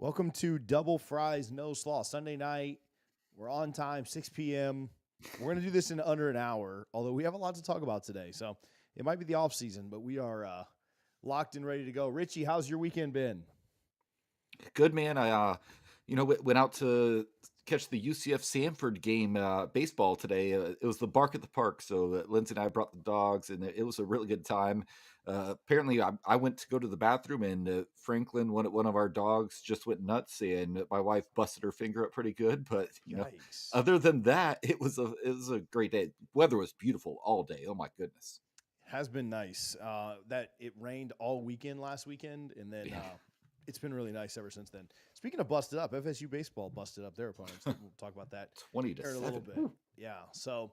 Welcome to Double Fries No Slaw. Sunday night, we're on time, 6 p.m. We're going to do this in under an hour, although we have a lot to talk about today. So it might be the off season, but we are locked and ready to go. Richie, how's your weekend been? Good, man. I went out to catch the UCF Sanford game, baseball today. It was the bark at the park, so Lindsay and I brought the dogs, and it was a really good time. Apparently, I went to go to the bathroom, and Franklin, one of our dogs, just went nuts, and my wife busted her finger up pretty good. But Yikes. other than that, it was a great day. Weather was beautiful all day. Oh my goodness. Has been nice. That it rained all weekend last weekend, and then Yeah. it's been really nice ever since then. Speaking of busted up, FSU baseball busted up their opponents. We'll talk about that 20 to here in a little 7. bit. Yeah. So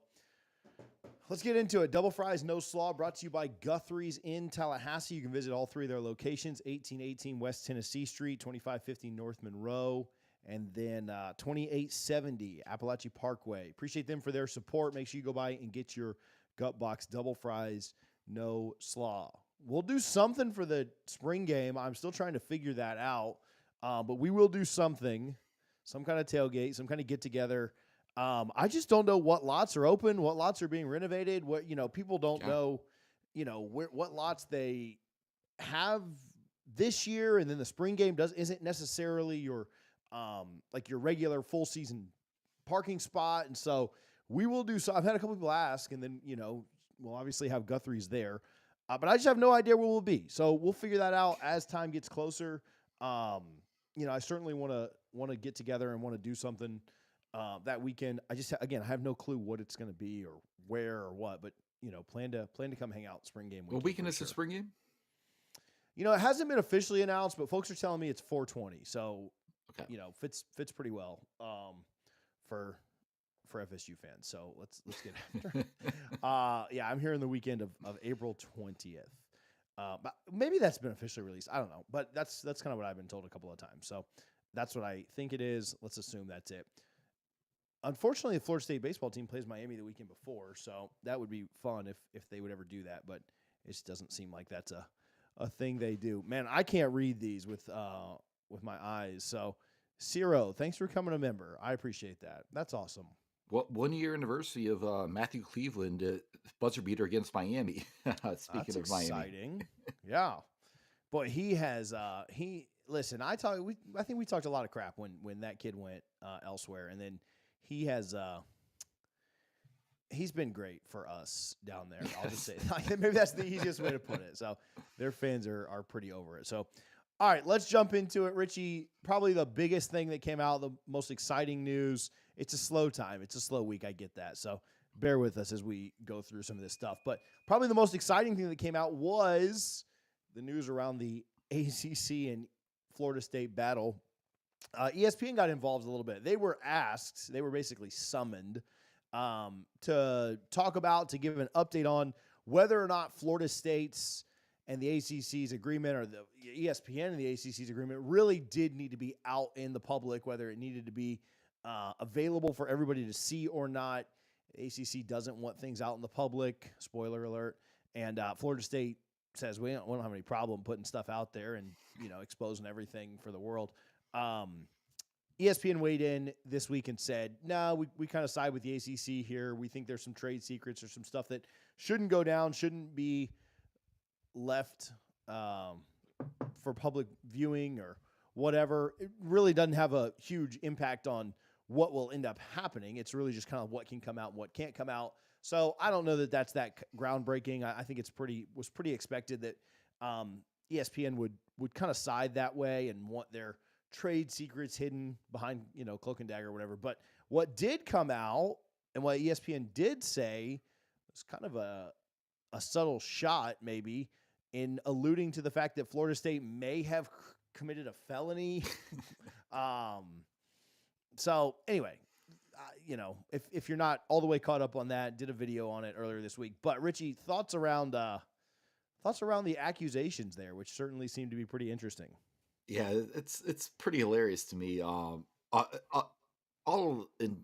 let's get into it. Double Fries No Slaw brought to you by Guthrie's in Tallahassee. You can visit all three of their locations: 1818 West Tennessee Street, 2550 North Monroe, and then 2870 Appalachia Parkway. Appreciate them for their support. Make sure you go by and get your Gut Box Double Fries No Slaw. We'll do something for the spring game. I'm still trying to figure that out, but we will do something, some kind of tailgate, some kind of get together. I just don't know what lots are open, what lots are being renovated. What people don't Yeah. know, what lots they have this year, and then the spring game isn't necessarily your like your regular full season parking spot, and so we will do so. I've had a couple people ask, and then we'll obviously have Guthrie's there. But I just have no idea where we'll be. So we'll figure that out as time gets closer. I certainly want to get together and want to do something that weekend. I have no clue what it's going to be or where or what, but plan to come hang out spring game What weekend weekend for is the sure. spring game? It hasn't been officially announced, but folks are telling me it's 420. So Okay. fits pretty well for FSU fans. So let's get after it. I'm hearing the weekend of April 20th. But maybe that's been officially released. I don't know, but that's kind of what I've been told a couple of times. So that's what I think it is. Let's assume that's it. Unfortunately, the Florida State baseball team plays Miami the weekend before, so that would be fun if they would ever do that. But it just doesn't seem like that's a thing they do. Man, I can't read these with my eyes. So, Ciro, thanks for becoming a member. I appreciate that. That's awesome. Well, 1 year anniversary of Matthew Cleveland buzzer beater against Miami. Speaking That's of Miami, exciting. Yeah. Boy, he has listen, I think we talked a lot of crap when that kid went elsewhere, and then he has he's been great for us down there. I'll just say maybe that's the easiest way to put it. So their fans are pretty over it. So all right, let's jump into it. Richie, probably the biggest thing that came out, the most exciting news. It's a slow time. It's a slow week. I get that. So bear with us as we go through some of this stuff. But probably the most exciting thing that came out was the news around the ACC and Florida State battle. ESPN got involved a little bit. They were asked, they were basically summoned to give an update on whether or not Florida State's and the ACC's agreement, or the ESPN and the ACC's agreement, really did need to be out in the public, whether it needed to be available for everybody to see or not. The ACC doesn't want things out in the public, spoiler alert, and Florida State says we don't have any problem putting stuff out there and exposing everything for the world. ESPN weighed in this week and said, no, we kind of side with the ACC here. We think there's some trade secrets or some stuff that shouldn't go down, shouldn't be left for public viewing or whatever. It really doesn't have a huge impact on what will end up happening. It's really just kind of what can come out and what can't come out. So I don't know that that's that groundbreaking. I think was pretty expected that ESPN would kind of side that way and want their trade secrets hidden behind cloak and dagger or whatever. But what did come out and what ESPN did say was kind of a subtle shot, maybe, in alluding to the fact that Florida State may have committed a felony. So anyway, if you're not all the way caught up on that, did a video on it earlier this week. But Richie, thoughts around the accusations there, which certainly seem to be pretty interesting. yeah, it's pretty hilarious to me. All in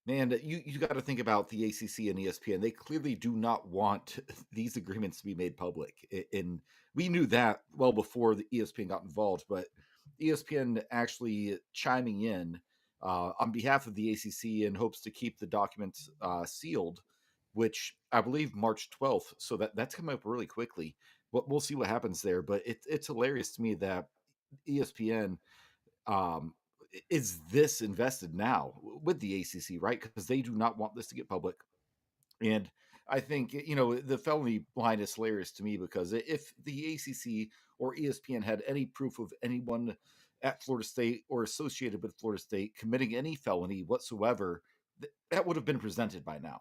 Man, you got to think about the ACC and ESPN. They clearly do not want these agreements to be made public, and we knew that well before the ESPN got involved. But ESPN actually chiming in on behalf of the ACC in hopes to keep the documents sealed, which I believe March 12th. So that's coming up really quickly. We'll see what happens there. But it's hilarious to me that ESPN um, is this invested now with the ACC, right? Because they do not want this to get public. And I think, the felony line is hilarious to me because if the ACC or ESPN had any proof of anyone at Florida State or associated with Florida State committing any felony whatsoever, that would have been presented by now.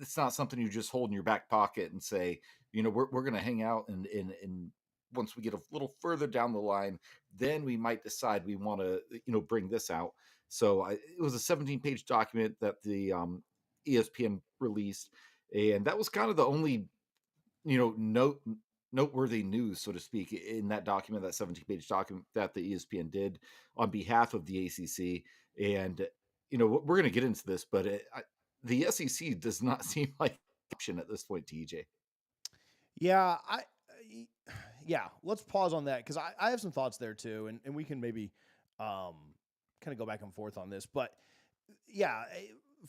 It's not something you just hold in your back pocket and say, we're going to hang out and once we get a little further down the line, then we might decide we want to, bring this out. So it was a 17-page document that the ESPN released, and that was kind of the only noteworthy news, so to speak, in that document, that 17-page document that the ESPN did on behalf of the ACC. And we're going to get into this, but the SEC does not seem like an option at this point, TJ. Yeah, yeah. Let's pause on that because I have some thoughts there too, and we can maybe kind of go back and forth on this. But yeah,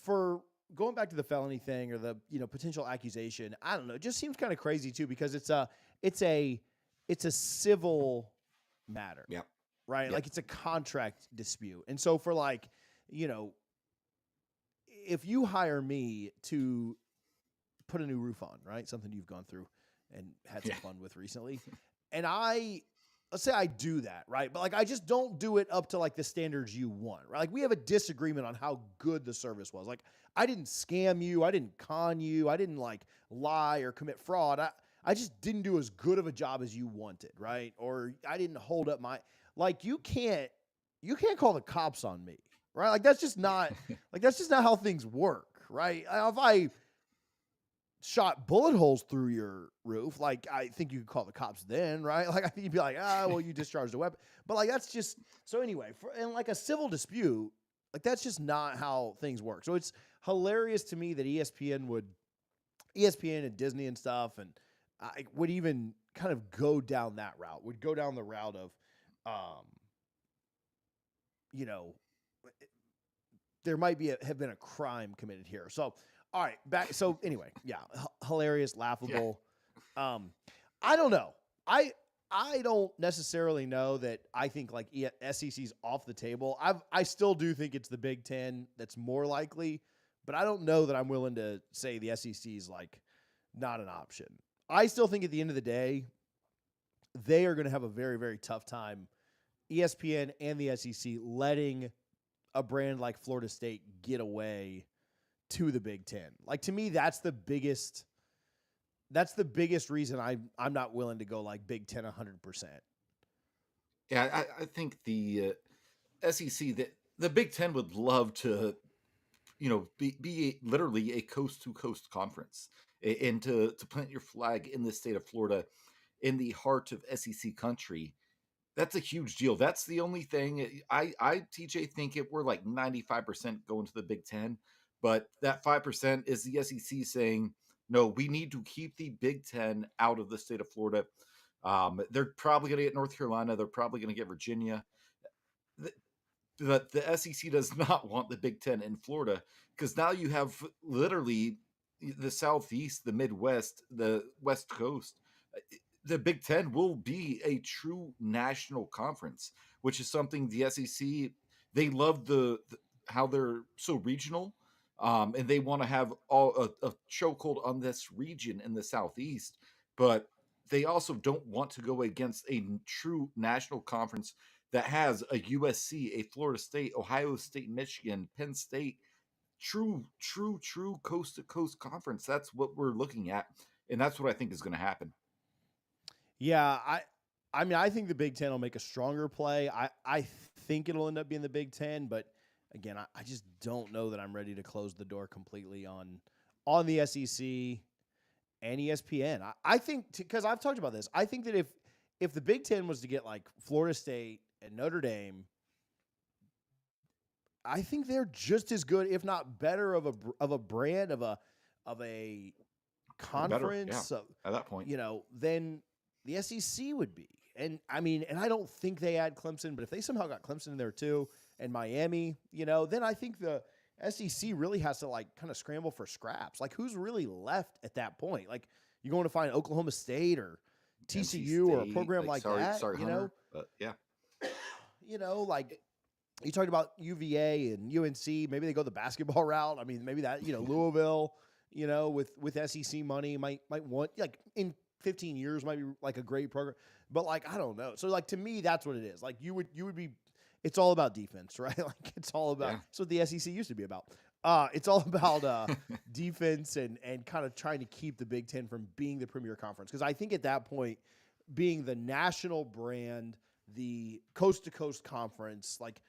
for going back to the felony thing or the potential accusation, I don't know. It just seems kind of crazy too because it's a civil matter, Yeah. right? Yep. Like it's a contract dispute, and so for if you hire me to put a new roof on, right? Something you've gone through and had some fun with recently. And let's say I do that, right? But I just don't do it up to the standards you want, right? Like we have a disagreement on how good the service was. Like I didn't scam you. I didn't con you. I didn't lie or commit fraud. I just didn't do as good of a job as you wanted, right? Or I didn't hold up you can't call the cops on me, right? That's just not how things work, right? If I shot bullet holes through your roof, I think you could call the cops then, right? I think you'd be well, you discharged a weapon. But that's just so anyway, and a civil dispute, that's just not how things work. So it's hilarious to me that ESPN and Disney and stuff and would even kind of go down that route, would go down the route of there might have been a crime committed here. So all right, back. So anyway, yeah, hilarious, laughable. Yeah. I don't know. I don't necessarily know that I think SEC's off the table. I still do think it's the Big Ten that's more likely, but I don't know that I'm willing to say the SEC's not an option. I still think at the end of the day, they are going to have a very, very tough time, ESPN and the SEC, letting a brand like Florida State get away to the Big Ten. To me, that's the biggest reason I'm not willing to go Big Ten 100%. Yeah, I think the SEC, the Big Ten would love to, be literally a coast to coast conference and to plant your flag in the state of Florida, in the heart of SEC country. That's a huge deal. That's the only thing I TJ think we're 95% going to the Big Ten, but that 5% is the SEC saying, no, we need to keep the Big Ten out of the state of Florida. They're probably going to get North Carolina. They're probably going to get Virginia. But the SEC does not want the Big Ten in Florida because now you have literally the Southeast, the Midwest, the West Coast. The Big Ten will be a true national conference, which is something the SEC, they love how they're so regional, and they want to have a chokehold on this region in the Southeast, but they also don't want to go against a true national conference that has a USC, a Florida State, Ohio State, Michigan, Penn State, true coast to coast conference. That's what we're looking at, and that's what I think is going to happen. Yeah, I mean, I think the Big Ten will make a stronger play. I think it'll end up being the Big Ten, but again, I just don't know that I'm ready to close the door completely on the SEC and ESPN. I think because I've talked about this, I think that if the Big Ten was to get Florida State and Notre Dame, I think they're just as good, if not better, of a brand of a conference. Better, yeah, at that point, than the SEC would be. And I mean, and I don't think they add Clemson, but if they somehow got Clemson in there too and Miami, then I think the SEC really has to like kind of scramble for scraps. Like who's really left at that point? Like you going to find Oklahoma State or TCU or a program like that, sorry, Hunter, but yeah. Like you talked about UVA and UNC, maybe they go the basketball route. I mean, maybe that, Louisville, with SEC money might want, like in 15 years might be like a great program, but like, I don't know. So like, to me, that's what it is. Like you would be, it's all about defense, right? Like it's all about, that's what the SEC used to be about. It's all about defense and kind of trying to keep the Big Ten from being the premier conference. Because I think at that point, being the national brand, the coast-to-coast conference, like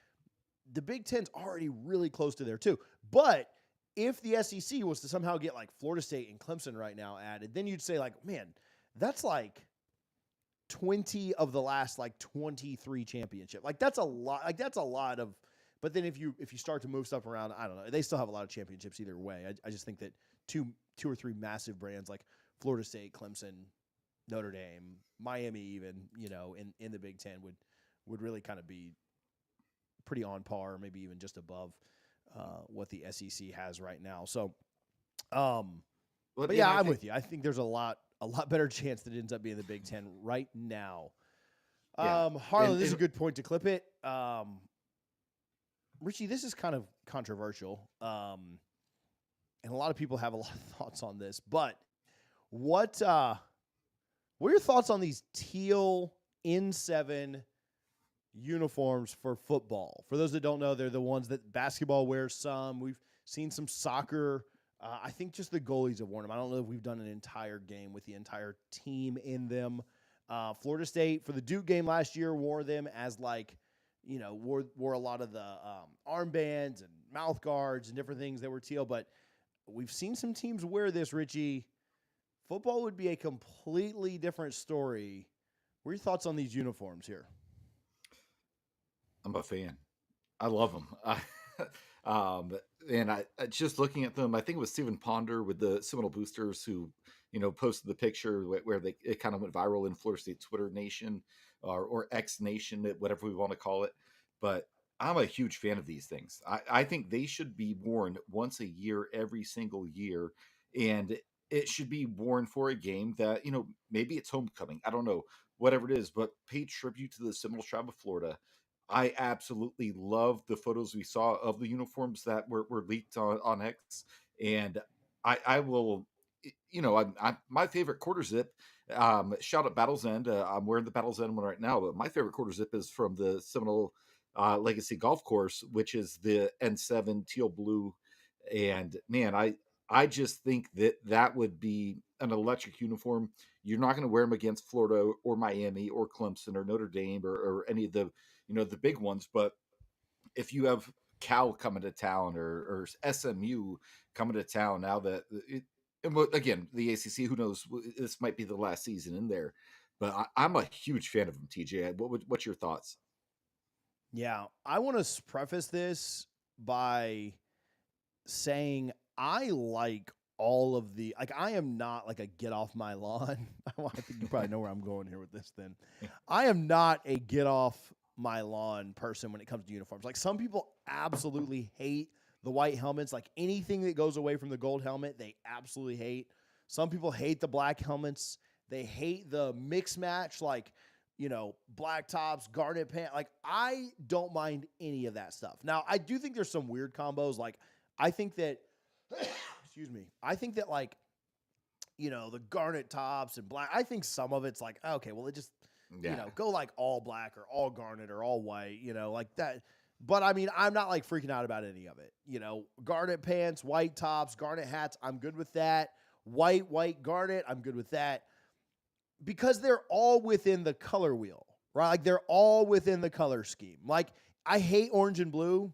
the Big Ten's already really close to there too. But if the SEC was to somehow get like Florida State and Clemson right now added, then you'd say like, man, that's like 20 of the last like 23 championship. Like that's a lot. Like that's a lot of. But then if you start to move stuff around, I don't know. They still have a lot of championships either way. I just think that two or three massive brands like Florida State, Clemson, Notre Dame, Miami, even in the Big Ten would really kind of be pretty on par, maybe even just above what the SEC has right now. So, but yeah, I'm with you. I think there's a lot better chance that it ends up being the Big Ten right now. Harlan, this is a good point to clip it. Richie, this is kind of controversial, and a lot of people have a lot of thoughts on this. But what are your thoughts on these teal N7 uniforms for football? For those that don't know, they're the ones that basketball wears some. We've seen some soccer. I think just the goalies have worn them. I don't know if we've done an entire game with the entire team in them. Florida State, for the Duke game last year, wore them as like, wore a lot of the armbands and mouth guards and different things that were teal. But we've seen some teams wear this, Richie. Football would be a completely different story. What are your thoughts on these uniforms here? I'm a fan. I love them. And I just looking at them, I think it was Stephen Ponder with the Seminole Boosters who, posted the picture where it kind of went viral in Florida State Twitter Nation or X Nation, whatever we want to call it. But I'm a huge fan of these things. I think they should be worn once a year, every single year. And it should be worn for a game that, maybe it's homecoming. I don't know, whatever it is, but pay tribute to the Seminole tribe of Florida. I absolutely love the photos we saw of the uniforms that were leaked on X. And I will, my favorite quarter zip, shout out Battle's End. I'm wearing the Battle's End one right now, but my favorite quarter zip is from the Seminole Legacy Golf Course, which is the N7 teal blue. And man, I just think that would be an electric uniform. You're not going to wear them against Florida or Miami or Clemson or Notre Dame or any of the, the big ones. But if you have Cal coming to town or SMU coming to town now again, the ACC, who knows, this might be the last season in there, but I'm a huge fan of them, TJ. What's your thoughts? Yeah, I want to preface this by saying I like all of the, like, I am not like a get off my lawn. I think you probably know where I'm going here with this then. I am not a get off my lawn person when it comes to uniforms. Like some people absolutely hate the white helmets, like anything that goes away from the gold helmet, they absolutely hate. Some people hate the black helmets. They hate the mix match, like, black tops, garnet pants. Like I don't mind any of that stuff. Now I do think there's some weird combos. Like I think that, excuse me, I think that like, the garnet tops and black, I think some of it's like, okay, well it just, go like all black or all garnet or all white, like that. But I mean, I'm not like freaking out about any of it. Garnet pants, white tops, garnet hats, I'm good with that. White garnet, I'm good with that. Because they're all within the color wheel, right? Like they're all within the color scheme. Like I hate orange and blue,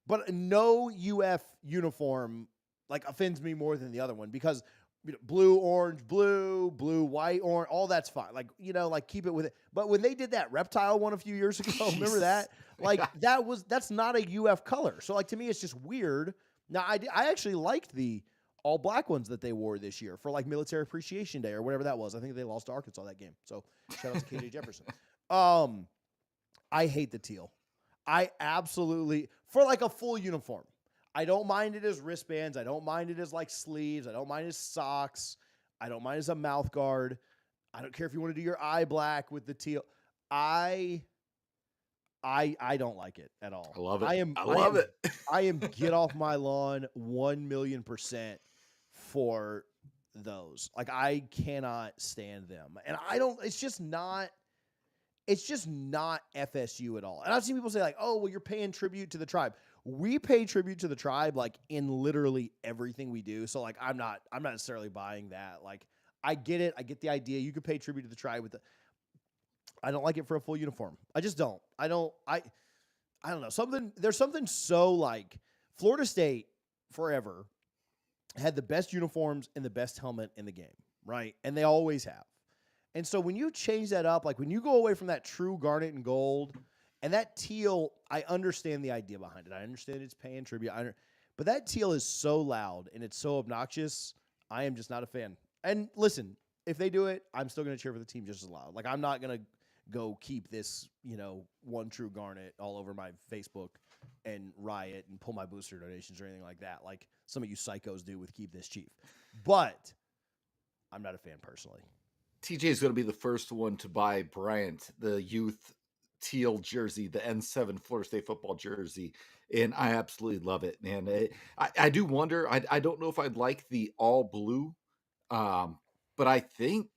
but no UF uniform like offends me more than the other one because blue, orange, blue, white, orange, all that's fine. Like, like keep it with it. But when they did that reptile one a few years ago, remember that? Like that's not a UF color. So like to me, it's just weird. Now I actually liked the all black ones that they wore this year for like Military Appreciation Day or whatever that was. I think they lost to Arkansas that game. So shout out to KJ Jefferson. I hate the teal. I absolutely, for like a full uniform. I don't mind it as wristbands. I don't mind it as like sleeves. I don't mind it as socks. I don't mind it as a mouth guard. I don't care if you want to do your eye black with the teal. I don't like it at all. I love it. I love it. I am get off my lawn 1,000,000% for those. Like I cannot stand them. And I don't, it's just not FSU at all. And I've seen people say like, oh, well, you're paying tribute to the tribe. We pay tribute to the tribe like in literally everything we do. So like I'm not necessarily buying that. Like I get it. I get the idea. You could pay tribute to the tribe with I don't like it for a full uniform. I just don't. I don't know. There's something so like Florida State forever had the best uniforms and the best helmet in the game, right? And they always have. And so when you change that up, like when you go away from that true garnet and gold and that teal, I understand the idea behind it. I understand it's paying tribute. But that teal is so loud and it's so obnoxious. I am just not a fan. And listen, if they do it, I'm still going to cheer for the team just as loud. Like I'm not going to go keep this, one true garnet all over my Facebook and riot and pull my booster donations or anything like that. Like some of you psychos do with Keep This Chief. But I'm not a fan personally. TJ is going to be the first one to buy Bryant the youth teal jersey, the N7 Florida State football jersey, and I absolutely love it. And I do wonder. I don't know if I'd like the all blue, but I think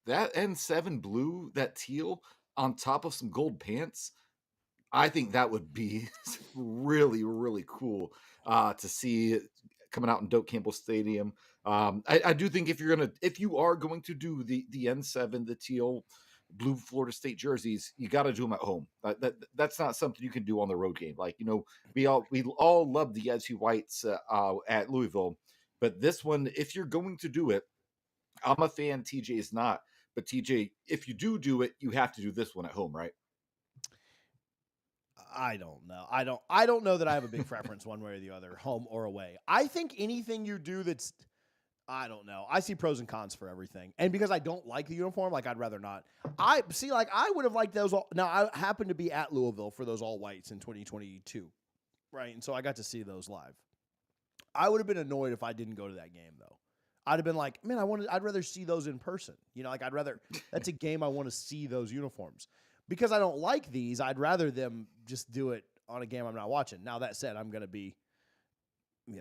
that N7 blue, that teal on top of some gold pants, I think that would be really, really cool to see coming out in Doak Campbell Stadium. I do think if you are going to do the N7, the teal blue Florida State jerseys, you got to do them at home. That's not something you can do on the road game. Like, we all love the Yazoo Whites at Louisville, but this one, if you're going to do it, I'm a fan. TJ is not, but TJ, if you do it, you have to do this one at home, right? I don't know. I don't know that I have a big preference one way or the other, home or away. I think anything you do that's, I don't know. I see pros and cons for everything. And because I don't like the uniform, like I'd rather not. I would have liked those all. Now I happened to be at Louisville for those all whites in 2022. Right. And so I got to see those live. I would have been annoyed if I didn't go to that game though. I'd have been like, man, I'd rather see those in person. That's a game I want to see those uniforms. Because I don't like these, I'd rather them just do it on a game I'm not watching. Now that said, I'm going to be,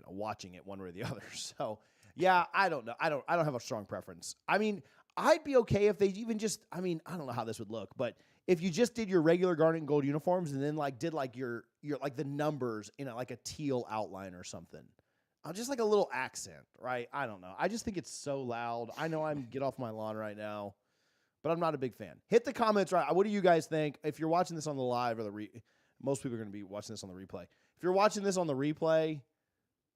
watching it one way or the other. So yeah, I don't know. I don't have a strong preference. I mean, I'd be okay if they even just, I don't know how this would look, but if you just did your regular garnet and gold uniforms and then like did like your like the numbers in like a teal outline or something. Just like a little accent, right? I don't know. I just think it's so loud. I know I'm get off my lawn right now, but I'm not a big fan. Hit the comments, right? What do you guys think? If you're watching this on the live or most people are going to be watching this on the replay. If you're watching this on the replay,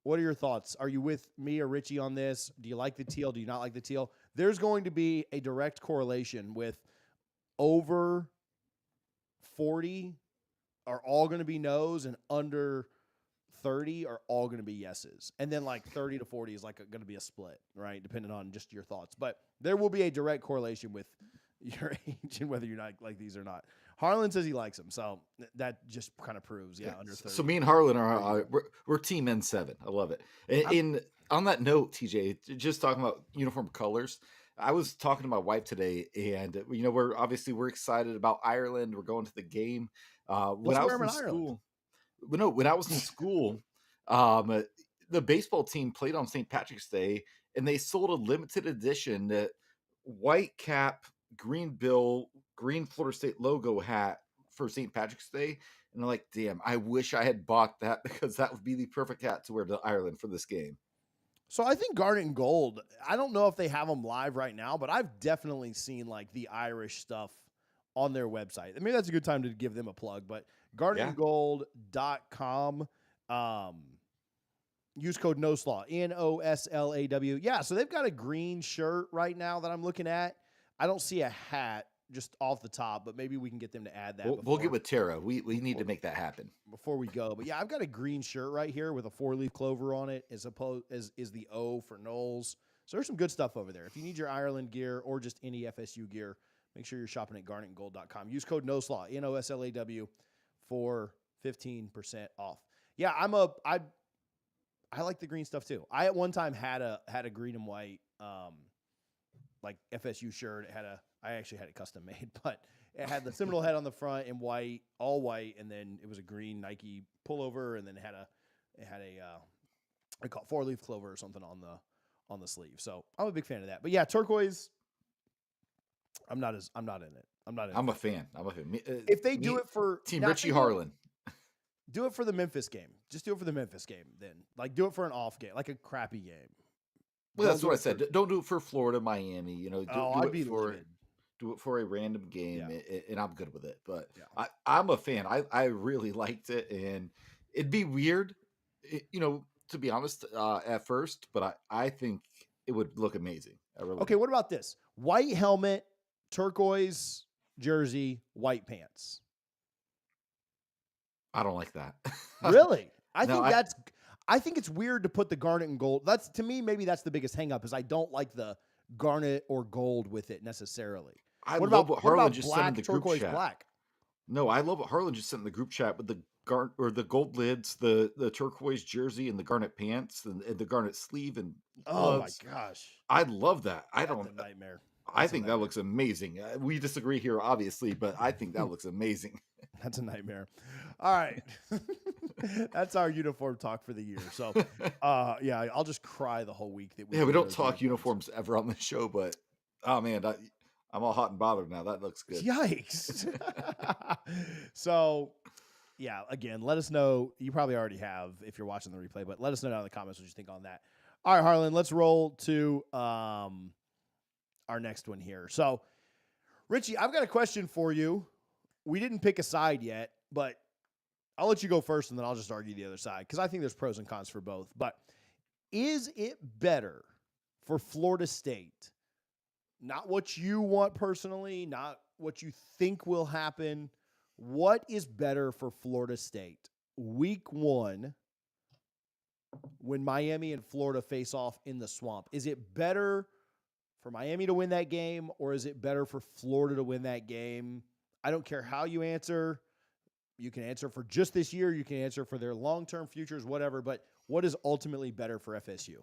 what are your thoughts? Are you with me or Richie on this? Do you like the teal? Do you not like the teal? There's going to be a direct correlation with over 40 are all going to be no's and under 30 are all going to be yeses. And then like 30 to 40 is like going to be a split, right? Depending on just your thoughts. But there will be a direct correlation with your age and whether you're not like these or not. Harlan says he likes them. So that just kind of proves, under 30. So me and Harlan are, we're team N7. I love it. And on that note, TJ, just talking about uniform colors, I was talking to my wife today and, we're excited about Ireland. We're going to the game. When I was in school, when I was in school, the baseball team played on St. Patrick's Day, and they sold a limited edition white cap, green bill, green Florida State logo hat for St. Patrick's Day. And I'm like, damn, I wish I had bought that because that would be the perfect hat to wear to Ireland for this game. So I think garnet and gold, I don't know if they have them live right now, but I've definitely seen like the Irish stuff on their website. Maybe that's a good time to give them a plug, but garnetandgold.com. Use code No Slaw, NOSLAW. Yeah, so they've got a green shirt right now that I'm looking at. I don't see a hat just off the top, but maybe we can get them to add that. We'll get with Tara. We need to make that happen before we go. But yeah, I've got a green shirt right here with a 4-leaf clover on it, as opposed as is the O for Noles. So there's some good stuff over there. If you need your Ireland gear or just any FSU gear, make sure you're shopping at garnetandgold.com. Use code NOSLAW, NOSLAW, for 15% off. Yeah, I like the green stuff too. I at one time had a green and white like FSU shirt. I actually had it custom made, but it had the Seminole head on the front in white, all white, and then it was a green Nike pullover, and then it had a I call it 4-leaf clover or something on the sleeve. So I'm a big fan of that. But yeah, turquoise. I'm not in it. I'm a fan. If they do it for Team Richie Harlan, do it for the Memphis game. Just do it for the Memphis game. Then, like, do it for an off game, like a crappy game. Well, that's what I said. Don't do it for Florida, Miami. I'd be livid. Do it for a random game, and I'm good with it. But yeah. I'm a fan. I really liked it, and it'd be weird, to be honest, at first. But I think it would look amazing. Okay, what about this? White helmet, turquoise jersey, white pants. I don't like that. Really? I think it's weird to put the garnet and gold. That's, to me, maybe that's the biggest hang up, is I don't like the garnet or gold with it necessarily. What about what Harlan just sent in the group chat? Black? No, I love what Harlan just sent in the group chat with the the gold lids, the turquoise jersey, and the garnet pants, and the garnet sleeve and gloves. Oh my gosh, I love that. That's a nightmare. I think that looks amazing. We disagree here, obviously, but I think that looks amazing. That's a nightmare. All right. That's our uniform talk for the year. So, yeah, I'll just cry the whole week. We don't talk uniforms ever on the show, but, oh, man, I'm all hot and bothered now. That looks good. Yikes. So, yeah, again, let us know. You probably already have if you're watching the replay, but let us know down in the comments what you think on that. All right, Harlan, let's roll to our next one here. So, Richie, I've got a question for you. We didn't pick a side yet, but I'll let you go first, and then I'll just argue the other side, because I think there's pros and cons for both. But is it better for Florida State, not what you want personally, not what you think will happen, what is better for Florida State week 1 when Miami and Florida face off in the Swamp? Is it better for Miami to win that game, or is it better for Florida to win that game? I don't care how you answer. You can answer for just this year. You can answer for their long-term futures, whatever. But what is ultimately better for FSU?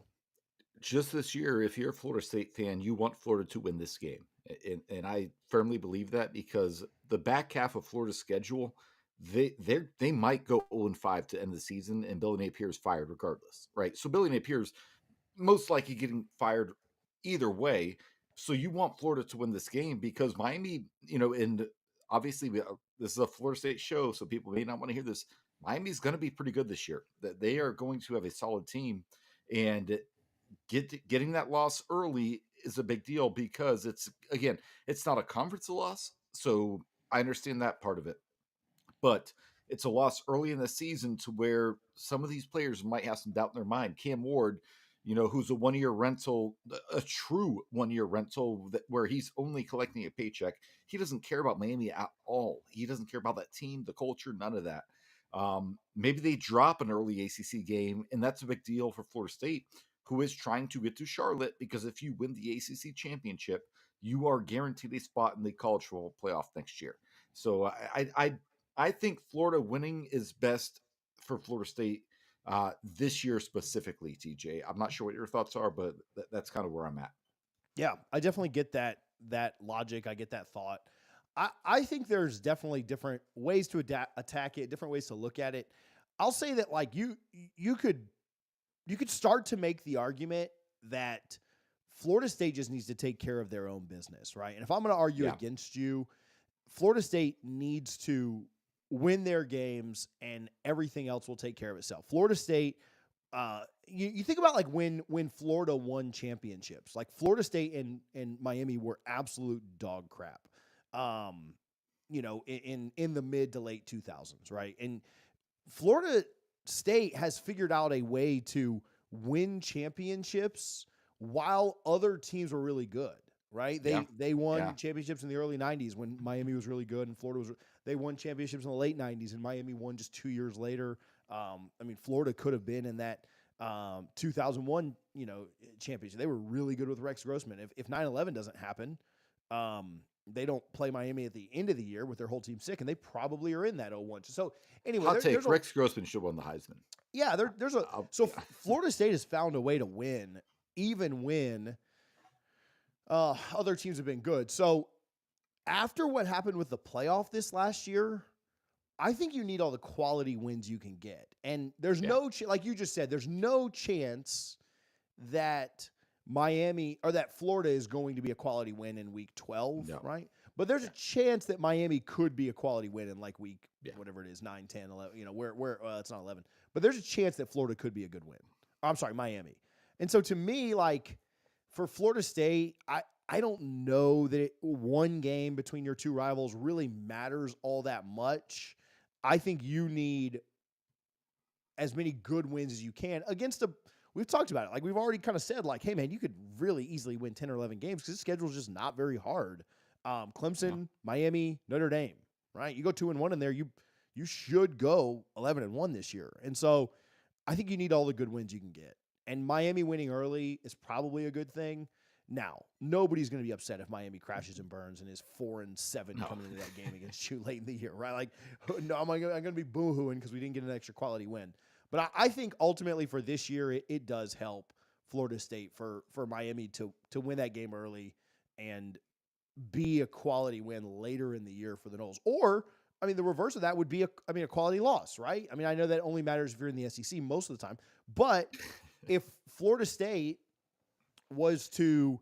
Just this year, if you're a Florida State fan, you want Florida to win this game. And I firmly believe that, because the back half of Florida's schedule, they might go 0-5 to end the season, and Billy Napier's fired regardless, right? So Billy Napier's most likely getting fired either way. So you want Florida to win this game, because Miami, and obviously this is a Florida State show, so people may not want to hear this. Miami's going to be pretty good this year. That they are going to have a solid team, and getting that loss early is a big deal, because it's not a conference loss. So I understand that part of it, but it's a loss early in the season to where some of these players might have some doubt in their mind. Cam Ward, who's a 1-year rental, a true 1-year rental, where he's only collecting a paycheck. He doesn't care about Miami at all. He doesn't care about that team, the culture, none of that. Maybe they drop an early ACC game, and that's a big deal for Florida State, who is trying to get to Charlotte, because if you win the ACC championship, you are guaranteed a spot in the college football playoff next year. So I think Florida winning is best for Florida State this year specifically, TJ. I'm not sure what your thoughts are, but that's kind of where I'm at. Yeah, I definitely get that logic. I get that thought. I think there's definitely different ways to attack it, different ways to look at it. I'll say that, like, you could start to make the argument that Florida State just needs to take care of their own business, right? And if I'm going to argue against you, Florida State needs to win their games, and everything else will take care of itself. Florida State, you think about, like, when Florida won championships, like Florida State and Miami were absolute dog crap, in the mid to late 2000s, right? And Florida State has figured out a way to win championships while other teams were really good. right? Yeah. They won Yeah. championships in the early 90s when Miami was really good and Florida was they won championships in the late 90s and Miami won just 2 years later. I mean, Florida could have been in that 2001, championship. They were really good with Rex Grossman. If 9/11 doesn't happen, they don't play Miami at the end of the year with their whole team sick, and they probably are in that 0-1. So anyway, Hot there's take: a Rex Grossman should have won the Heisman. there's a Yeah. Florida State has found a way to win even when other teams have been good. So after what happened with the playoff this last year, I think you need all the quality wins you can get. And there's Yeah. no like you just said, there's no chance that Miami or that Florida is going to be a quality win in week 12, No. right? But there's a chance that Miami could be a quality win in like week whatever it is, 9, 10, 11, where it's not 11. But there's a chance that Florida could be a good win. I'm sorry, Miami. And so to me, like for Florida State, I don't know that one game between your two rivals really matters all that much. I think you need as many good wins as you can against we've talked about it. Like we've already kind of said, like, hey man, you could really easily win 10 or 11 games because the schedule is just not very hard. Clemson, Miami, Notre Dame, right? You go 2-1 in there, you should go 11-1 this year. And so I think you need all the good wins you can get. And Miami winning early is probably a good thing. Now, nobody's going to be upset if Miami crashes and burns and is 4-7 coming into that game against you late in the year, right? Like, no, I'm going to be boo-hooing because we didn't get an extra quality win. But I think ultimately for this year, it does help Florida State for Miami to win that game early and be a quality win later in the year for the Noles. Or, I mean, the reverse of that would be a quality loss, right? I mean, I know that only matters if you're in the SEC most of the time. But if Florida State was to,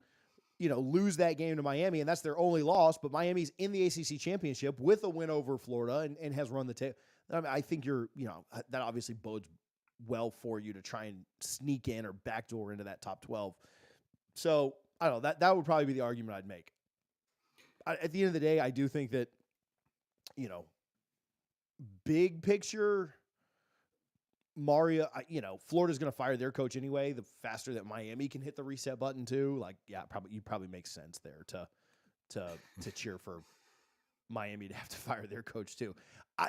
lose that game to Miami, and that's their only loss, but Miami's in the ACC championship with a win over Florida and has run the table. I mean, I think that obviously bodes well for you to try and sneak in or backdoor into that top 12. So I don't know, that would probably be the argument I'd make. At the end of the day, I do think that, big picture, Mario, Florida's going to fire their coach anyway. The faster that Miami can hit the reset button too, you probably makes sense there to cheer for Miami to have to fire their coach too.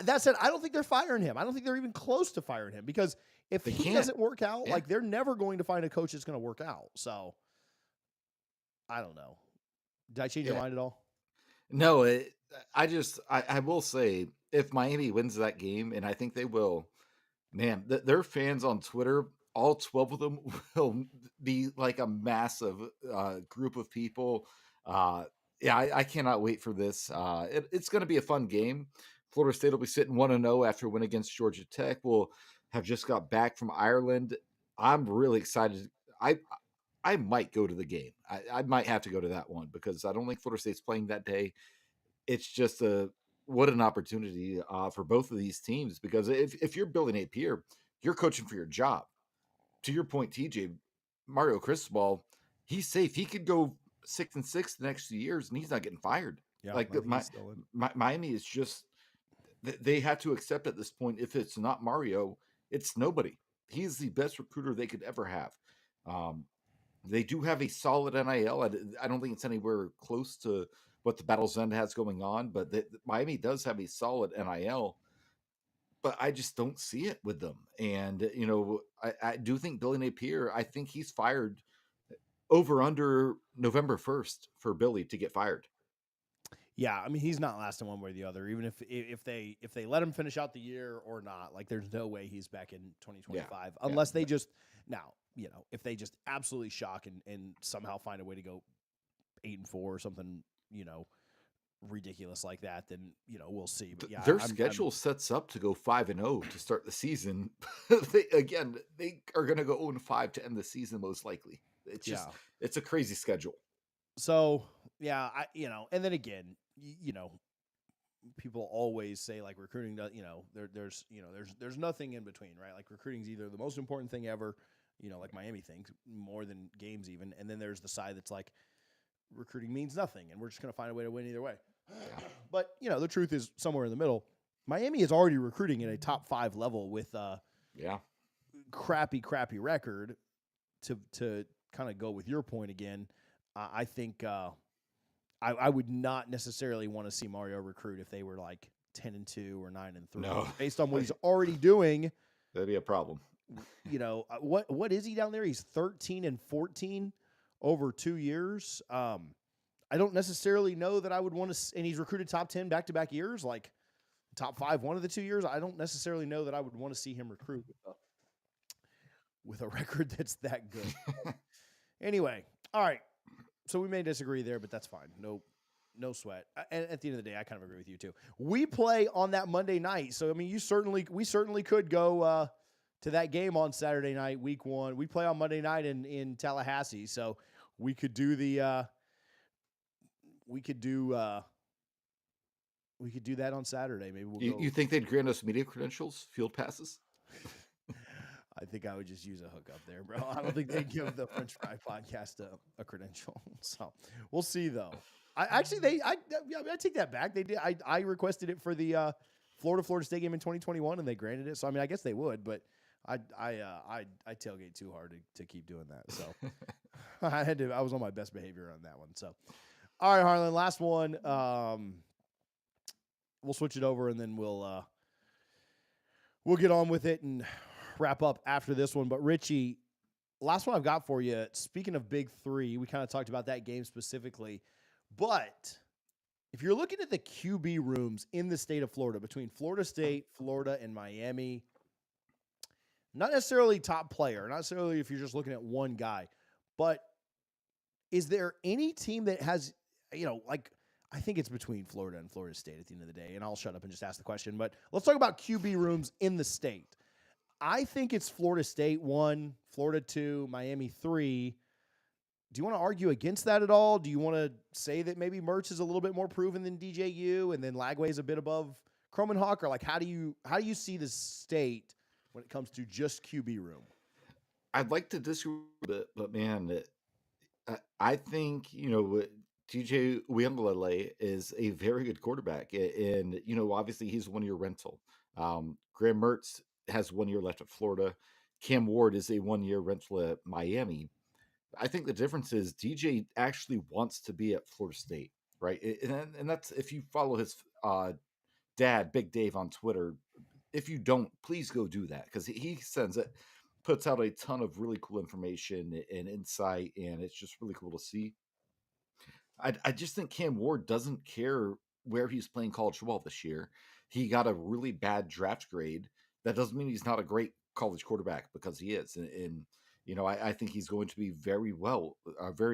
That said, I don't think they're firing him. I don't think they're even close to firing him because if he doesn't work out, like they're never going to find a coach that's going to work out. So I don't know. Did I change your mind at all? No, I will say if Miami wins that game, and I think they will, man, their fans on Twitter, all 12 of them will be like a massive group of people. I cannot wait for this. It's going to be a fun game. Florida State will be sitting 1-0 after a win against Georgia Tech. We'll have just got back from Ireland. I'm really excited. I might go to the game. I might have to go to that one because I don't think Florida State's playing that day. It's just what an opportunity for both of these teams, because if you're Billy Napier, you're coaching for your job. To your point, TJ, Mario Cristobal, he's safe. He could go 6-6 the next 2 years, and he's not getting fired. Yeah, like Miami is just they have to accept at this point. If it's not Mario, it's nobody. He's the best recruiter they could ever have. They do have a solid NIL. I don't think it's anywhere close to what the Battle's End has going on, but Miami does have a solid NIL. But I just don't see it with them. And, I do think Billy Napier, I think he's fired over under November 1st for Billy to get fired. Yeah, I mean, he's not lasting one way or the other. Even if they let him finish out the year or not, like there's no way he's back in 2025 unless they just now, if they just absolutely shock and somehow find a way to go 8-4 or something, ridiculous like that, then we'll see. But yeah, their schedule sets up to go 5-0 to start the season. They are going to go 0-5 to end the season most likely. It's just it's a crazy schedule. So yeah, and then again, people always say like recruiting does, there's nothing in between, right? Like recruiting's either the most important thing ever, like Miami thinks, more than games even, and then there's the side that's like recruiting means nothing and we're just going to find a way to win either way. But the truth is somewhere in the middle. Miami is already recruiting at a top 5 level with crappy record. To kind of go with your point again, I think I would not necessarily want to see Mario recruit if they were like 10-2 or 9-3. No. Based on what he's already doing, That'd be a problem. What is he down there? He's 13-14 over 2 years. I don't necessarily know that I would want to, and he's recruited top 10 back-to-back years, like top 5 one of the 2 years. I don't necessarily know that I would want to see him recruit with a record that's that good. Anyway, all right. So we may disagree there, but that's fine. No sweat. And at the end of the day, I kind of agree with you too. We play on that Monday night, so I mean, we certainly could go to that game on Saturday night, week 1. We play on Monday night in Tallahassee, so we could do that on Saturday. Maybe we'll go. You think they'd grant us media credentials, field passes? I think I would just use a hookup there, bro. I don't think they'd give the French Fry podcast a credential. So we'll see, though. I take that back. They did. I requested it for the Florida State game in 2021, and they granted it. So I mean, I guess they would, but I tailgate too hard to keep doing that. So I was on my best behavior on that one. So all right, Harlan, last one. We'll switch it over, and then we'll get on with it and wrap up after this one. But Richie, last one I've got for you. Speaking of Big Three, we kind of talked about that game specifically. But if you're looking at the QB rooms in the state of Florida, between Florida State, Florida, and Miami, not necessarily top player, not necessarily if you're just looking at one guy, but is there any team that has, I think it's between Florida and Florida State at the end of the day, and I'll shut up and just ask the question, but let's talk about QB rooms in the state. I think it's Florida State 1, Florida 2, Miami 3. Do you want to argue against that at all? Do you want to say that maybe Mertz is a little bit more proven than DJU and then Lagway is a bit above Cromanhawk? Or how do you see the state when it comes to just QB room? I'd like to disagree with it, but man, I think, DJ Uiagalelei is a very good quarterback. And, obviously he's 1 year rental. Graham Mertz has 1 year left at Florida. Cam Ward is a 1 year rental at Miami. I think the difference is DJ actually wants to be at Florida State, right? And that's, if you follow his dad, Big Dave, on Twitter. If you don't, please go do that, because he puts out a ton of really cool information and insight, and it's just really cool to see. I just think Cam Ward doesn't care where he's playing college football this year. He got a really bad draft grade. That doesn't mean he's not a great college quarterback, because he is. And I think he's going to be very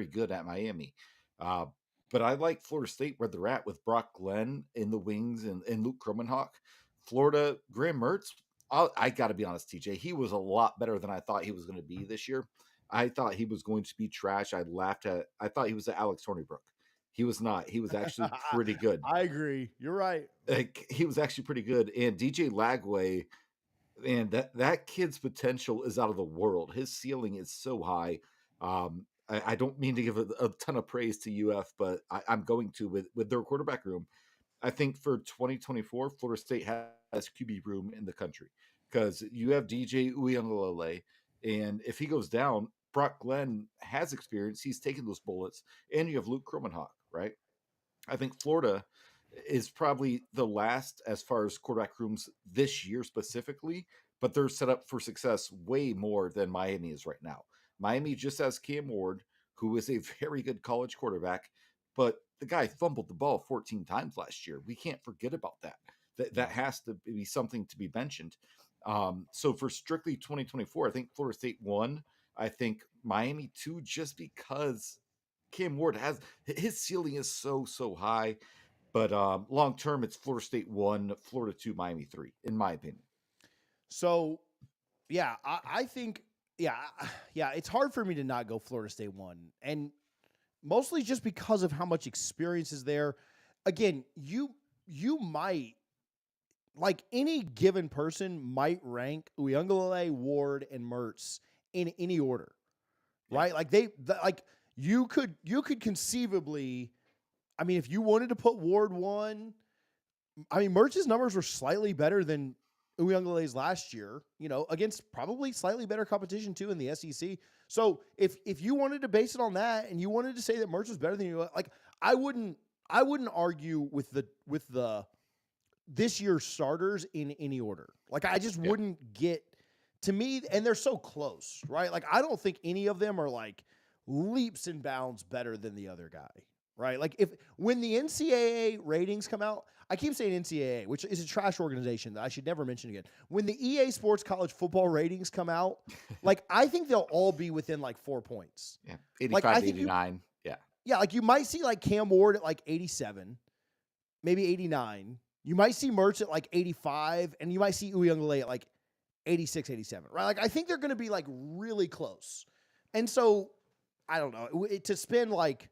good at Miami. But I like Florida State where they're at with Brock Glenn in the wings and Luke Cromanhawk. Florida, Graham Mertz, I got to be honest, TJ, he was a lot better than I thought he was going to be this year. I thought he was going to be trash. I thought he was the Alex Hornibrook. He was not. He was actually pretty good. I agree. You're right. He was actually pretty good. And DJ Lagway, and that kid's potential is out of the world. His ceiling is so high. I don't mean to give a ton of praise to UF, but I'm going to with their quarterback room. I think for 2024, Florida State has QB room in the country, because you have DJ Uiagalelei, and if he goes down, Brock Glenn has experience. He's taken those bullets, and you have Luke Cromanhawk, right? I think Florida is probably the last as far as quarterback rooms this year specifically, but they're set up for success way more than Miami is right now. Miami just has Cam Ward, who is a very good college quarterback, but the guy fumbled the ball 14 times last year. We can't forget about that. That has to be something to be mentioned. So for strictly 2024, I think Florida State 1, I think Miami 2, just because Cam Ward his ceiling is so high. But long term, it's Florida State 1, Florida 2, Miami 3, in my opinion. So, yeah, I think, it's hard for me to not go Florida State 1. And mostly just because of how much experience is there. Again, you might, like any given person, might rank Uiagalelei, Ward, and Mertz in any order, right? Like you could conceivably, I mean, if you wanted to put Ward 1, I mean, Mertz's numbers were slightly better than Uyungale's last year, against probably slightly better competition too in the SEC. So if you wanted to base it on that and you wanted to say that Mertz was better than you, like I wouldn't argue with the this year's starters in any order. Like I just Yeah. wouldn't get to me, and they're so close, right? Like I don't think any of them are like leaps and bounds better than the other guy, right? Like when the NCAA ratings come out, I keep saying NCAA, which is a trash organization that I should never mention again. When the EA Sports College Football ratings come out, like I think they'll all be within like 4 points. Yeah. 85 Like I to think 89. yeah, like you might see like Cam Ward at like 87, maybe 89. You might see Mertz at like 85, and you might see Uyungale at like 86, 87, right? Like I think they're going to be like really close. And so I don't know, to spend like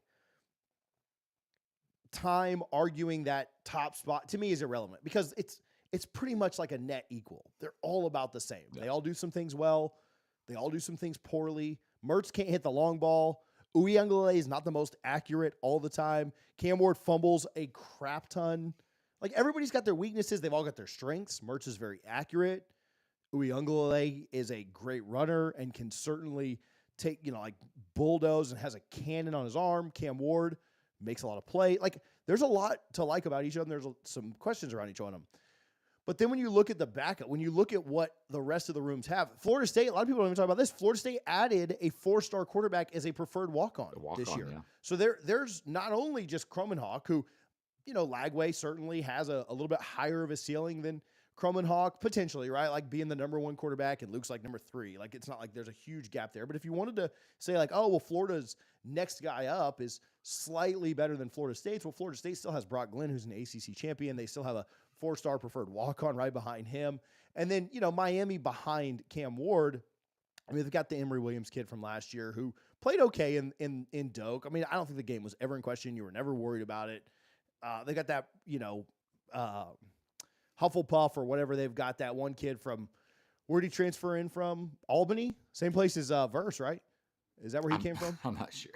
time arguing that top spot to me is irrelevant because it's pretty much like a net equal. They're all about the same. Yeah. They all do some things well. They all do some things poorly. Mertz can't hit the long ball. Uyungale is not the most accurate all the time. Cam Ward fumbles a crap ton. Like everybody's got their weaknesses. They've all got their strengths. Mertz is very accurate. Uyungale is a great runner and can certainly take, like bulldoze and has a cannon on his arm. Cam Ward makes a lot of play. Like there's a lot to like about each of them. There's some questions around each one of them. But then when you look at the backup, when you look at what the rest of the rooms have, Florida State, a lot of people don't even talk about this. Florida State added a 4-star quarterback as a preferred walk-on this year. Yeah. So there's not only just Kromenhoek, who, Lagway certainly has a little bit higher of a ceiling than Kromenhoek, potentially, right? Like being the number 1 quarterback and Luke's like number 3. Like it's not like there's a huge gap there. But if you wanted to say like, oh, well, Florida's next guy up is slightly better than Florida State's. Well, Florida State still has Brock Glenn, who's an ACC champion. They still have a 4-star preferred walk-on right behind him. And then, Miami behind Cam Ward. I mean, they've got the Emory Williams kid from last year who played okay in Doak. I mean, I don't think the game was ever in question. You were never worried about it. They got that, Hufflepuff or whatever. They've got that one kid from, where'd he transfer in from? Albany? Same place as Verse, right? Is that where he came from? I'm not sure.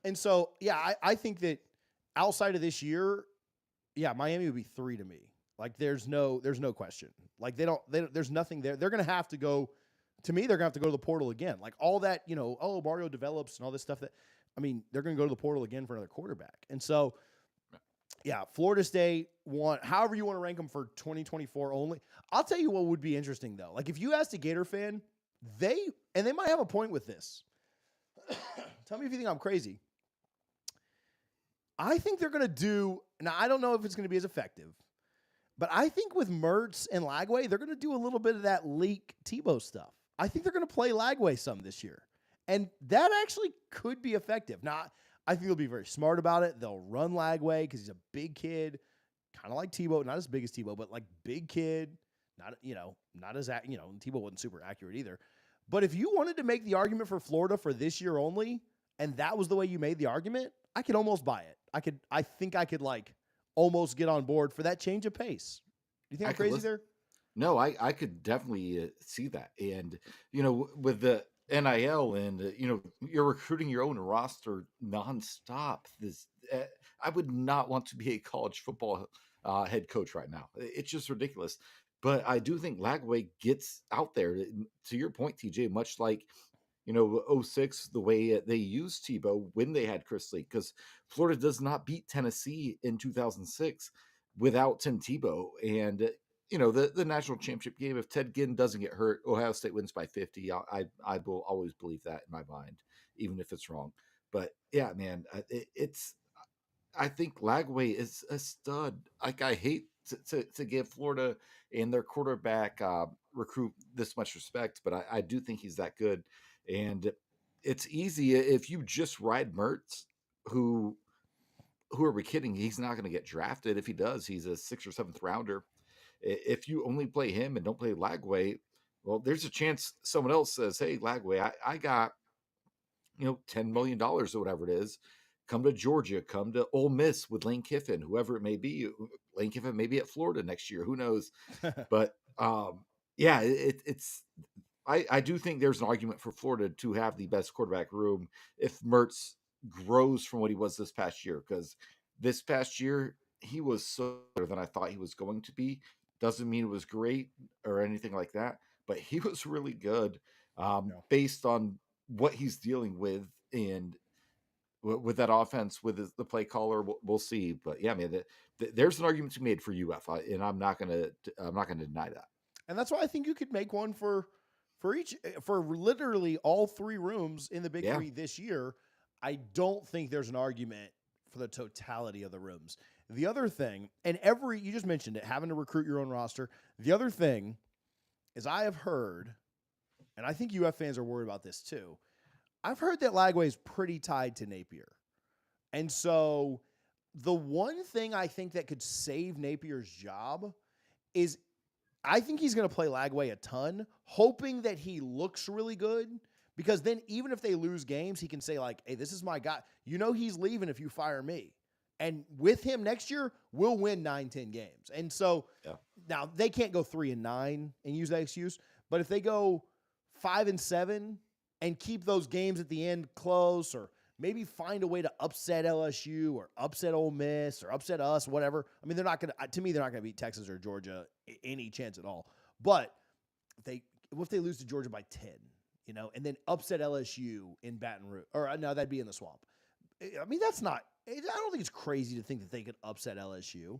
And so, yeah, I think that outside of this year, yeah, Miami would be 3 to me. Like there's no question. Like there's nothing there. They're going to have to go, to me, they're going to have to go to the portal again. Like all that, Mario develops and all this stuff they're going to go to the portal again for another quarterback. And so, yeah, Florida State however you want to rank them for 2024 only. I'll tell you what would be interesting though. Like if you asked a Gator fan, they might have a point with this. Tell me if you think I'm crazy. I think they're going to do, now I don't know if it's going to be as effective, but I think with Mertz and Lagway, they're going to do a little bit of that leak Tebow stuff. I think they're going to play Lagway some this year. And that actually could be effective. Now, I think they'll be very smart about it. They'll run Lagway because he's a big kid, kind of like Tebow, not as big as Tebow, but like big kid, not as, Tebow wasn't super accurate either. But if you wanted to make the argument for Florida for this year only, and that was the way you made the argument, I could almost buy it. I think I could like almost get on board for that change of pace. Do you think I'm crazy there? No, I could definitely see that. And, with the NIL and, you're recruiting your own roster nonstop. I would not want to be a college football head coach right now. It's just ridiculous. But I do think Lagway gets out there, to your point, TJ, much like, 06, the way they used Tebow when they had Chris Lee, because Florida does not beat Tennessee in 2006 without Tim Tebow. And, the national championship game, if Ted Ginn doesn't get hurt, Ohio State wins by 50. I will always believe that in my mind, even if it's wrong. But yeah, man, I think Lagway is a stud. Like I hate to give Florida and their quarterback recruit this much respect, but I do think he's that good. And it's easy if you just ride Mertz, who are we kidding? He's not going to get drafted. If he does, he's a 6th or 7th rounder. If you only play him and don't play Lagway, well, there's a chance someone else says, hey, Lagway, I got, $10 million or whatever it is. Come to Georgia, come to Ole Miss with Lane Kiffin, whoever it may be. Lane Kiffin may be at Florida next year. Who knows? But yeah, I do think there's an argument for Florida to have the best quarterback room if Mertz grows from what he was this past year, because this past year he was so better than I thought he was going to be. Doesn't mean it was great or anything like that, but he was really good Yeah. based on what he's dealing with and with that offense with the play caller. We'll see, but yeah, man, there's an argument to be made for UF, and I'm not gonna deny that. And that's why I think you could make one for each for literally all three rooms in the Big Yeah, Three this year. I don't think there's an argument for the totality of the rooms. The other thing, and you just mentioned it, having to recruit your own roster. The other thing is I have heard, and I think UF fans are worried about this too. I've heard that Lagway is pretty tied to Napier. And so the one thing I think that could save Napier's job is I think he's going to play Lagway a ton, hoping that he looks really good. Because then even if they lose games, he can say, like, hey, this is my guy. You know he's leaving if you fire me. And with him next year, we'll win 9-10 games. And so now they can't go 3-9 and use that excuse. But if they go 5-7 and keep those games at the end close, or maybe find a way to upset LSU or upset Ole Miss or upset us, whatever. I mean, they're not going to beat Texas or Georgia any chance at all. But if they lose to Georgia by 10, and then upset LSU in Baton Rouge, or no, that'd be in the Swamp. I mean, I don't think it's crazy to think that they could upset LSU.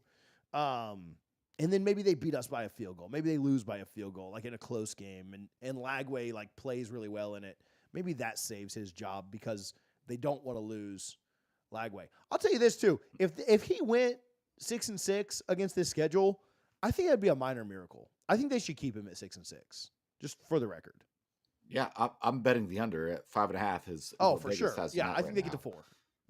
And then maybe they beat us by a field goal. Maybe they lose by a field goal, like in a close game, and Lagway like plays really well in it. Maybe that saves his job because they don't want to lose Lagway. I'll tell you this too: if he went 6-6 against this schedule, I think that'd be a minor miracle. I think they should keep him at 6-6, just for the record. Yeah, I'm betting the under at 5.5 is for Vegas sure. Yeah, I think they get to 4.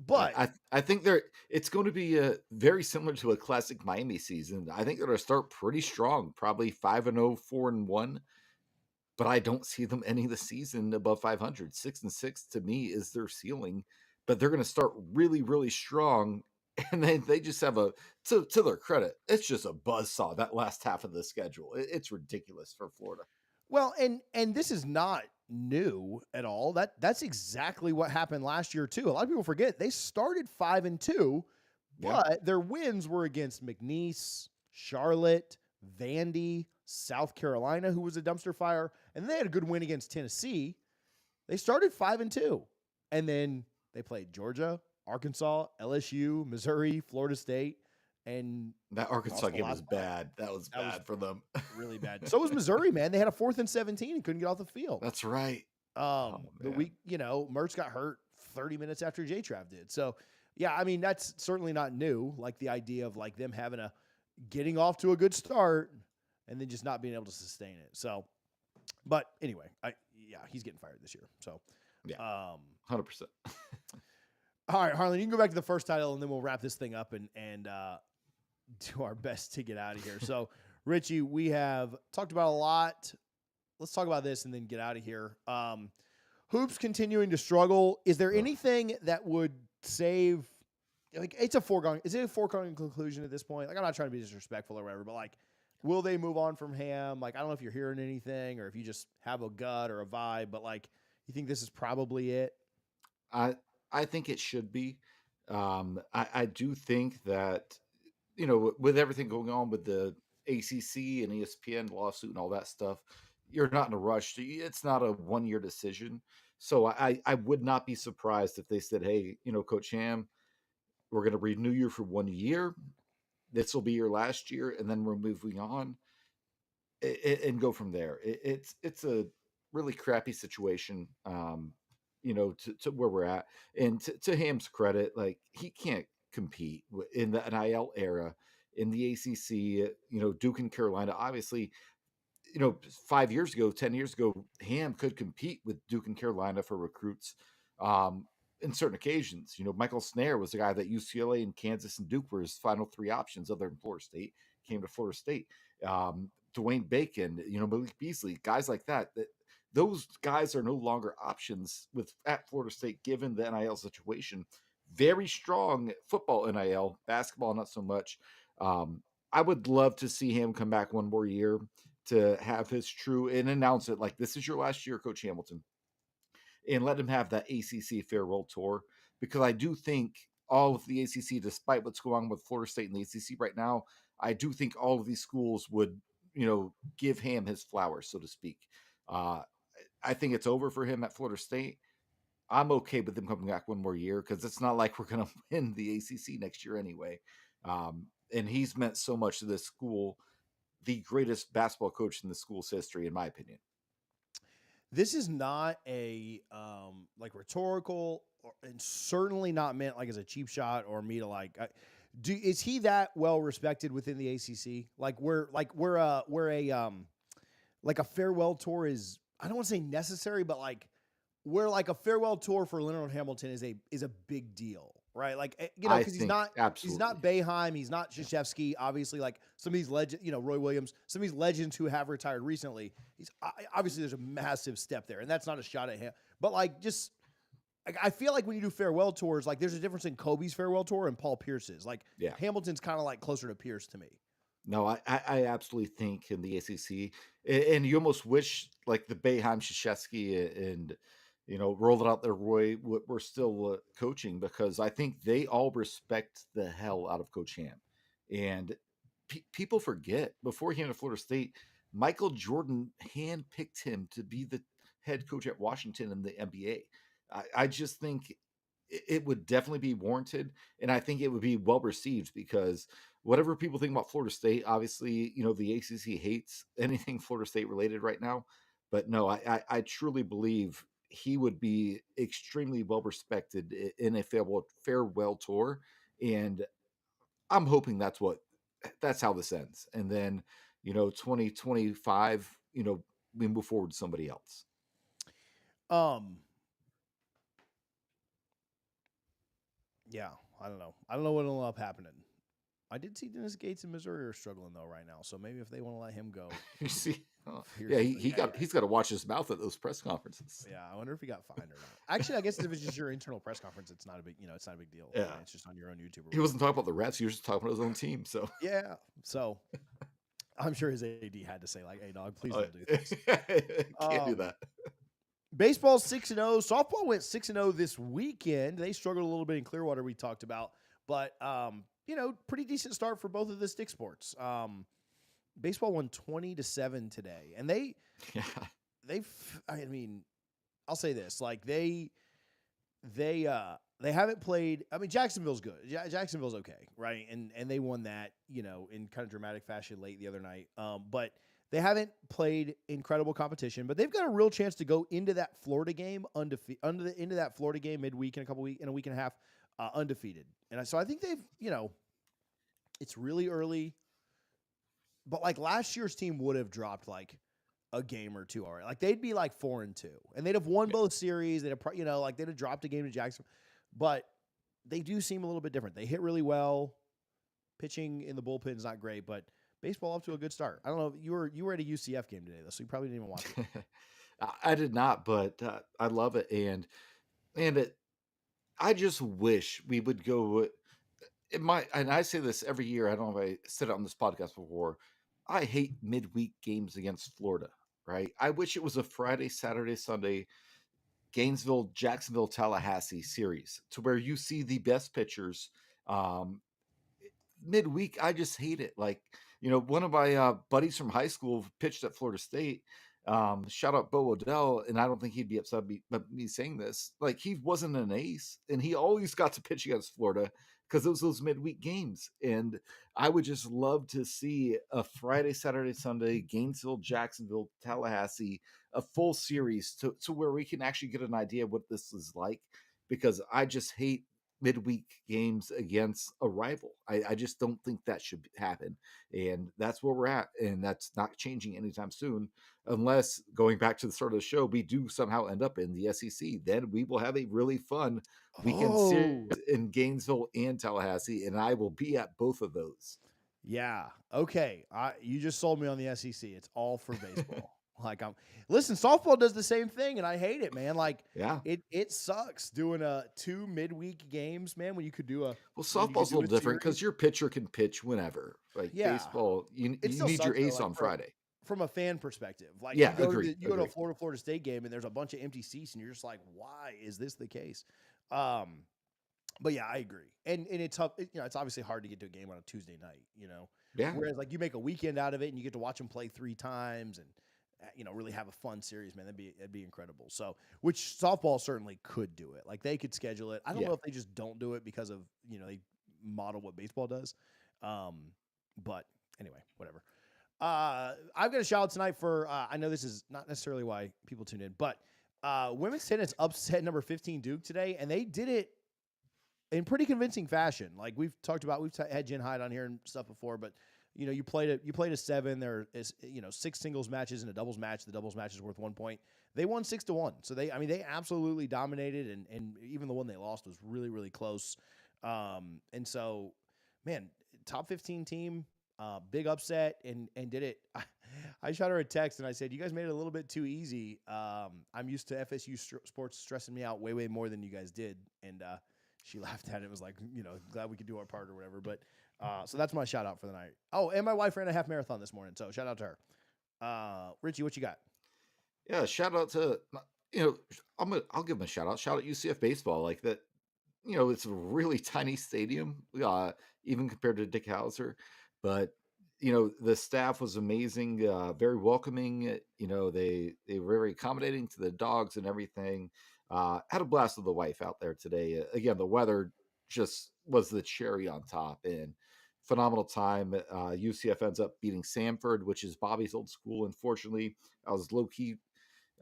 But I think it's going to be very similar to a classic Miami season. I think they're going to start pretty strong, probably 5-0, 4-1. But I don't see them ending the season above 500. 6-6 to me is their ceiling. But they're going to start really, really strong, and then they just have to their credit, it's just a buzzsaw that last half of the schedule. It's ridiculous for Florida. Well, and this is not new at all. That's exactly what happened last year too. A lot of people forget they started 5-2, but their wins were against McNeese, Charlotte, Vandy, South Carolina, who was a dumpster fire, and they had a good win against Tennessee. They started 5-2, and then they played Georgia, Arkansas, LSU, Missouri, Florida State. And that Arkansas game was bad. That was bad for them. Really bad. So was Missouri, man. They had a 4th and 17 and couldn't get off the field. That's right. The week, Mertz got hurt 30 minutes after J-Trav did. So, yeah, I mean, that's certainly not new. Like the idea of like them getting off to a good start and then just not being able to sustain it. So, but anyway, he's getting fired this year. So, 100%. All right, Harlan, you can go back to the first title and then we'll wrap this thing up and do our best to get out of here. So, Richie, we have talked about a lot. Let's talk about this and then get out of here. Hoops continuing to struggle. Is there anything that would save? Like, is it a foregone conclusion at this point? Like, I'm not trying to be disrespectful or whatever, but like, will they move on from Ham? Like, I don't know if you're hearing anything or if you just have a gut or a vibe, but like, you think this is probably it? I think it should be. I do think that, with everything going on with the ACC and ESPN lawsuit and all that stuff, you're not in a rush. It's not a 1-year decision. So I would not be surprised if they said, hey, Coach Ham, we're going to renew you for 1 year. This will be your last year. And then we're moving on and go from there. It's a really crappy situation. To where we're at. And to Ham's credit, like he can't compete in the NIL era in the ACC, Duke and Carolina. Obviously, 5 years ago, 10 years ago, Ham could compete with Duke and Carolina for recruits in certain occasions. Michael Snare was the guy that UCLA and Kansas and Duke were his final 3 options other than Florida State, came to Florida State. Dwayne Bacon, Malik Beasley, guys like that those guys are no longer options at Florida State, given the NIL situation. Very strong football NIL, basketball, not so much. I would love to see him come back 1 more year to have his true and announce it like, this is your last year, Coach Hamilton, and let him have that ACC farewell tour, because I do think all of the ACC, despite what's going on with Florida State and the ACC right now, I do think all of these schools would, give him his flowers, so to speak. Uh, I think it's over for him at Florida State. I'm okay with them coming back one more year because it's not like we're going to win the ACC next year anyway. And he's meant so much to this school, the greatest basketball coach in the school's history, in my opinion. This is not a like rhetorical, and certainly not meant like as a cheap shot or me to like. Is he that well respected within the ACC? Like we're like a farewell tour is, I don't want to say necessary, but like where like a farewell tour for Leonard Hamilton is a big deal, right? Like because he's not Boeheim, he's not Krzyzewski, obviously. Like some of these legends, Roy Williams, some of these legends who have retired recently. He's obviously there's a massive step there, and that's not a shot at him, but like just. I feel like when you do farewell tours, like there's a difference in Kobe's farewell tour and Paul Pierce's. Like Hamilton's kind of like closer to Pierce to me. No, I absolutely think in the ACC, and you almost wish like the Boeheim, Krzyzewski, and rolled it out there. Roy, we're still coaching because I think they all respect the hell out of Coach Ham, and people forget before he went to Florida State, Michael Jordan handpicked him to be the head coach at Washington in the NBA. I just think it would definitely be warranted, and I think it would be well received because whatever people think about Florida State, obviously, the ACC hates anything Florida State related right now. But no, I truly believe he would be extremely well respected in a farewell tour, and I'm hoping that's how this ends, and then 2025, we move forward to somebody else. Yeah, I don't know. I don't know what'll end up happening. I did see Dennis Gates in Missouri are struggling though right now, so maybe if they want to let him go, you see, he's got to watch his mouth at those press conferences. Yeah, I wonder if he got fined or not. Actually, I guess if it's just your internal press conference, it's not a big, it's not a big deal. Yeah, it's just on your own YouTube. He wasn't talking about the refs; he was just talking about his own team. So yeah, so I'm sure his AD had to say like, "Hey, dog, please don't do this." Can't do that. Baseball's 6-0. Softball went 6-0 this weekend. They struggled a little bit in Clearwater. We talked about, but pretty decent start for both of the stick sports. Baseball won 20-7 today, and I mean, I'll say this: like they haven't played. I mean, Jacksonville's good. Jacksonville's okay, right? And they won that, in kind of dramatic fashion late the other night. But they haven't played incredible competition, but they've got a real chance to go into that Florida game into that Florida game midweek in a week and a half, undefeated. And so I think they've, it's really early, but like last year's team would have dropped like a game or two already. Like they'd be like 4-2, and they'd have won both series. They'd have, like they'd have dropped a game to Jackson, but they do seem a little bit different. They hit really well. Pitching in the bullpen is not great, but baseball off to a good start. I don't know. You were at a UCF game today, though, so you probably didn't even watch it. I did not, but I love it, and I just wish we would go. And I say this every year. I don't know if I said it on this podcast before. I hate midweek games against Florida. Right? I wish it was a Friday, Saturday, Sunday, Gainesville, Jacksonville, Tallahassee series to where you see the best pitchers. Midweek, I just hate it. Like, one of my buddies from high school pitched at Florida State. Shout out Bo Odell, and I don't think he'd be upset about me saying this. Like, he wasn't an ace, and he always got to pitch against Florida because it was those midweek games. And I would just love to see a Friday, Saturday, Sunday, Gainesville, Jacksonville, Tallahassee, a full series to where we can actually get an idea of what this is like, because I just hate midweek games against a rival. I just don't think that should happen. And that's where we're at. And that's not changing anytime soon, unless, going back to the start of the show, we do somehow end up in the SEC. Then we will have a really fun weekend series in Gainesville and Tallahassee, and I will be at both of those. Yeah. Okay. You just sold me on the SEC. It's all for baseball. Listen, softball does the same thing, and I hate it, man. Like, it sucks doing 2 midweek games, man, when you could do softball's a little different because your pitcher can pitch whenever. Like, baseball, you need your ace on Friday. From a fan perspective. Like, you go to a Florida State game, and there's a bunch of empty seats, and you're just like, why is this the case? But yeah, I agree. And it's tough. It's obviously hard to get to a game on a Tuesday night. Yeah. Whereas like you make a weekend out of it and you get to watch them play 3 times and really have a fun series, man. That'd be incredible. So, which softball certainly could do it. Like they could schedule it. I don't Yeah. know if they just don't do it because of they model what baseball does. But anyway, whatever. I've got a shout out tonight for I know this is not necessarily why people tune in, but women's tennis upset number 15 Duke today, and they did it in pretty convincing fashion. Like we've talked about, had Jen Hyde on here and stuff before, but you played a 7. There is 6 singles matches and a doubles match. The doubles match is worth 1 point. They won 6-1, so they absolutely dominated, and even the one they lost was really really close. And so, man, top 15 team, big upset, and did it. I shot her a text and I said, "You guys made it a little bit too easy. I'm used to FSU sports stressing me out way more than you guys did," and she laughed at it. It was like, glad we could do our part or whatever. But so that's my shout out for the night. Oh, and my wife ran a half marathon this morning, so shout out to her. Richie, what you got? Yeah. Shout out to I'll give them a shout out. Shout out UCF baseball. Like that, it's a really tiny stadium, even compared to Dick Hauser. But the staff was amazing, very welcoming. They were very accommodating to the dogs and everything. Had a blast with the wife out there today. Again, the weather just was the cherry on top, and phenomenal time. UCF ends up beating Samford, which is Bobby's old school. Unfortunately, I was low key.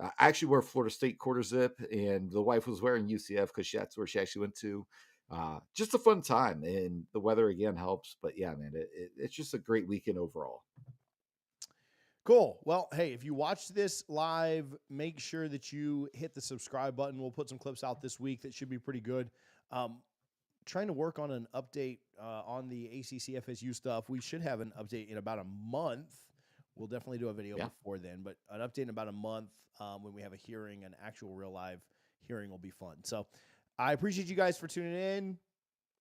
I actually wear Florida State quarter zip, and the wife was wearing UCF because that's where she actually went to. Just a fun time, and the weather again helps. But yeah, man, it's just a great weekend overall. Cool. Well, hey, if you watch this live, make sure that you hit the subscribe button. We'll put some clips out this week that should be pretty good. Trying to work on an update on the ACC FSU stuff. We should have an update in about a month. We'll definitely do a video before then, but an update in about a month when we have a hearing, an actual real live hearing will be fun. So I appreciate you guys for tuning in.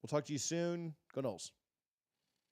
We'll talk to you soon. Go Noles.